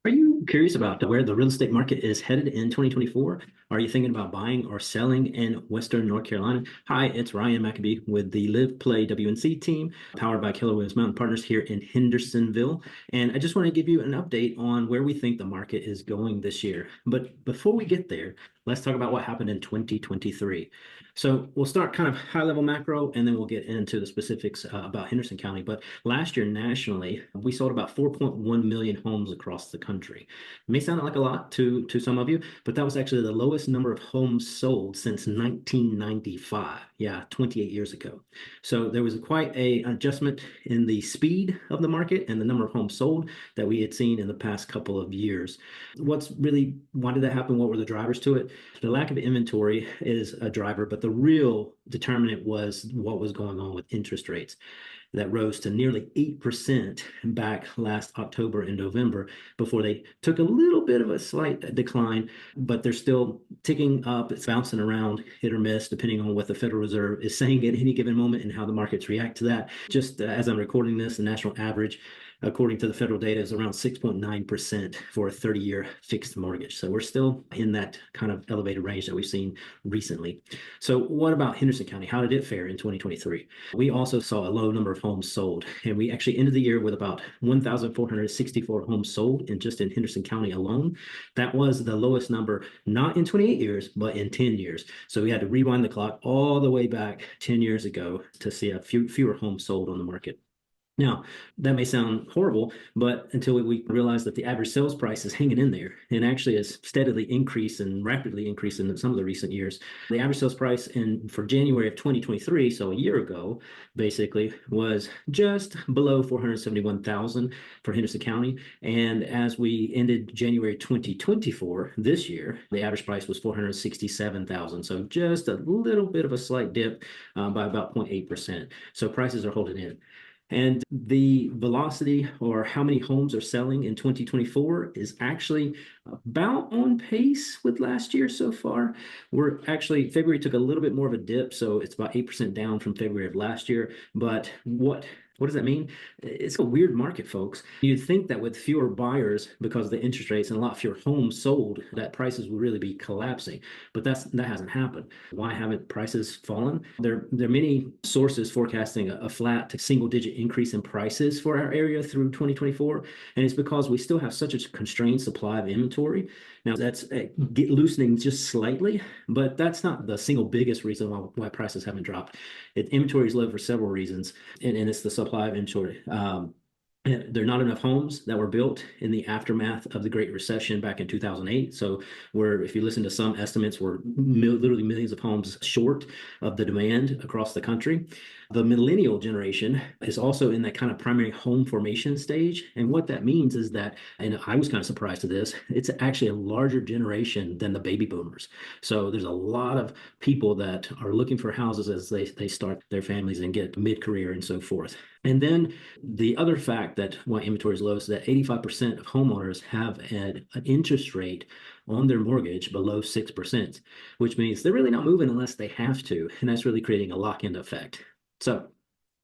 Are you curious about where the real estate market is headed in 2024? Are you thinking about buying or selling in Western North Carolina? Hi, it's Ryan Maccabee with the LivePlayWNC team, powered by kellerwilliamsmountainpartners here in Hendersonville. And I just want to give you an update on where we think the market is going this year. But before we get there, let's talk about what happened in 2023. So we'll start kind of high level macro, and then we'll get into the specifics about Henderson County. But last year nationally, we sold about 4.1 million homes across the country. It may sound like a lot to some of you, but that was actually the lowest number of homes sold since 1995. Yeah, 28 years ago. So there was quite an adjustment in the speed of the market and the number of homes sold that we had seen in the past couple of years. Why did that happen? What were the drivers to it? The lack of inventory is a driver, but the real determinant was what was going on with interest rates that rose to nearly 8% back last October and November before they took a little bit of a slight decline, but they're still ticking up. It's bouncing around, hit or miss, depending on what the Federal Reserve is saying at any given moment and how the markets react to that. Just as I'm recording this, the national average, according to the federal data, is around 6.9% for a 30-year fixed mortgage. So we're still in that kind of elevated range that we've seen recently. So what about Henderson County? How did it fare in 2023? We also saw a low number of homes sold, and we actually ended the year with about 1,464 homes sold in Henderson County alone. That was the lowest number, not in 28 years, but in 10 years. So we had to rewind the clock all the way back 10 years ago to see a fewer homes sold on the market. Now, that may sound horrible, but until we realize that the average sales price is hanging in there and actually has steadily increased and rapidly increased in some of the recent years. The average sales price for January of 2023, so a year ago, basically, was just below 471,000 for Henderson County. And as we ended January 2024, this year, the average price was 467,000. So just a little bit of a slight dip by about 0.8%. So prices are holding in. And the velocity, or how many homes are selling in 2024, is actually about on pace with last year so far. February took a little bit more of a dip, so it's about 8% down from February of last year. But what does that mean? It's a weird market, folks. You'd think that with fewer buyers because of the interest rates and a lot fewer homes sold, that prices would really be collapsing. But that hasn't happened. Why haven't prices fallen? There are many sources forecasting a flat to single-digit increase in prices for our area through 2024, and it's because we still have such a constrained supply of inventory. Now, that's loosening just slightly, but that's not the single biggest reason why prices haven't dropped. Inventory is low for several reasons, and it's the supply of inventory. There are not enough homes that were built in the aftermath of the Great Recession back in 2008. So if you listen to some estimates, we're literally millions of homes short of the demand across the country. The millennial generation is also in that kind of primary home formation stage. And what that means is that, and I was kind of surprised to this, it's actually a larger generation than the baby boomers. So there's a lot of people that are looking for houses as they start their families and get mid-career and so forth. And then the other fact that why inventory is low is that 85% of homeowners have an interest rate on their mortgage below 6%, which means they're really not moving unless they have to. And that's really creating a lock-in effect. So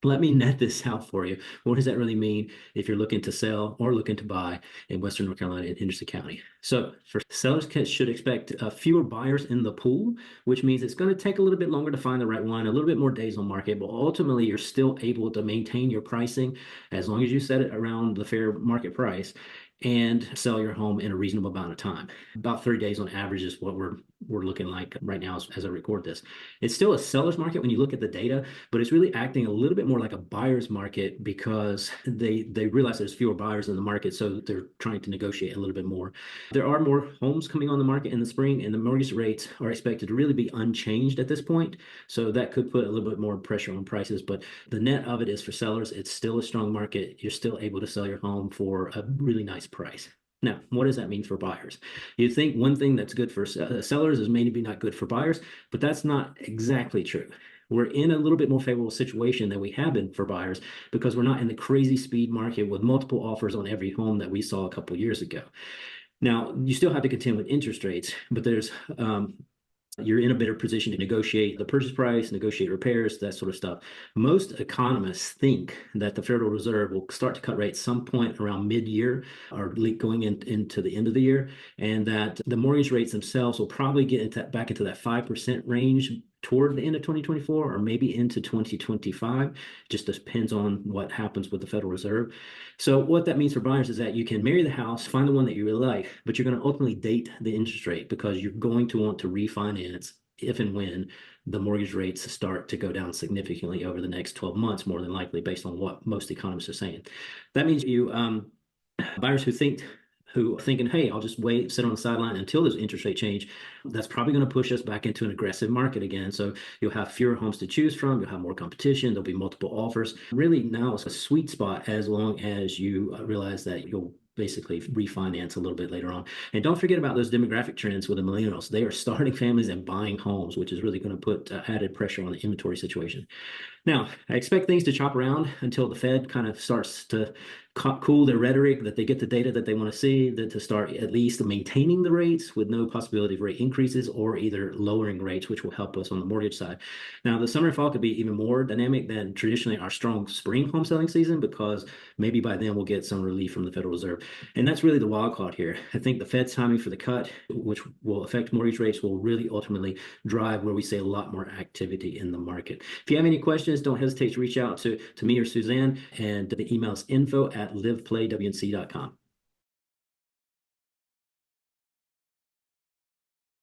let me net this out for you. What does that really mean if you're looking to sell or looking to buy in Western North Carolina and Henderson County? So for sellers should expect fewer buyers in the pool, which means it's going to take a little bit longer to find the right one, a little bit more days on market, but ultimately you're still able to maintain your pricing as long as you set it around the fair market price and sell your home in a reasonable amount of time. About 30 days on average is what we're looking like right now as I record this. It's still a seller's market when you look at the data, but it's really acting a little bit more like a buyer's market because they realize there's fewer buyers in the market, so they're trying to negotiate a little bit more. There are more homes coming on the market in the spring, and the mortgage rates are expected to really be unchanged at this point, so that could put a little bit more pressure on prices. But the net of it is, for sellers, it's still a strong market. You're still able to sell your home for a really nice price. Now, what does that mean for buyers? You'd think one thing that's good for sellers is maybe not good for buyers, but that's not exactly true. We're in a little bit more favorable situation than we have been for buyers because we're not in the crazy speed market with multiple offers on every home that we saw a couple of years ago. Now, you still have to contend with interest rates, but there's you're in a better position to negotiate the purchase price, negotiate repairs, that sort of stuff. Most economists think that the Federal Reserve will start to cut rates some point around mid-year or going into the end of the year, and that the mortgage rates themselves will probably get back into that 5% range toward the end of 2024 or maybe into 2025. Just depends on what happens with the Federal Reserve. So what that means for buyers is that you can marry the house, find the one that you really like, but you're going to ultimately date the interest rate because you're going to want to refinance if and when the mortgage rates start to go down significantly over the next 12 months, more than likely, based on what most economists are saying. That means buyers who are thinking, hey, I'll just wait, sit on the sideline until there's interest rate change, that's probably going to push us back into an aggressive market again. So you'll have fewer homes to choose from, you'll have more competition, there'll be multiple offers. Really now it's a sweet spot as long as you realize that you'll basically refinance a little bit later on. And don't forget about those demographic trends with the millennials. They are starting families and buying homes, which is really going to put added pressure on the inventory situation. Now, I expect things to chop around until the Fed kind of starts to cool their rhetoric, that they get the data that they want to see, that to start at least maintaining the rates with no possibility of rate increases or either lowering rates, which will help us on the mortgage side. Now, the summer and fall could be even more dynamic than traditionally our strong spring home selling season, because maybe by then we'll get some relief from the Federal Reserve. And that's really the wild card here. I think the Fed's timing for the cut, which will affect mortgage rates, will really ultimately drive where we see a lot more activity in the market. If you have any questions, don't hesitate to reach out to me or Suzanne, and the email is info@liveplaywnc.com.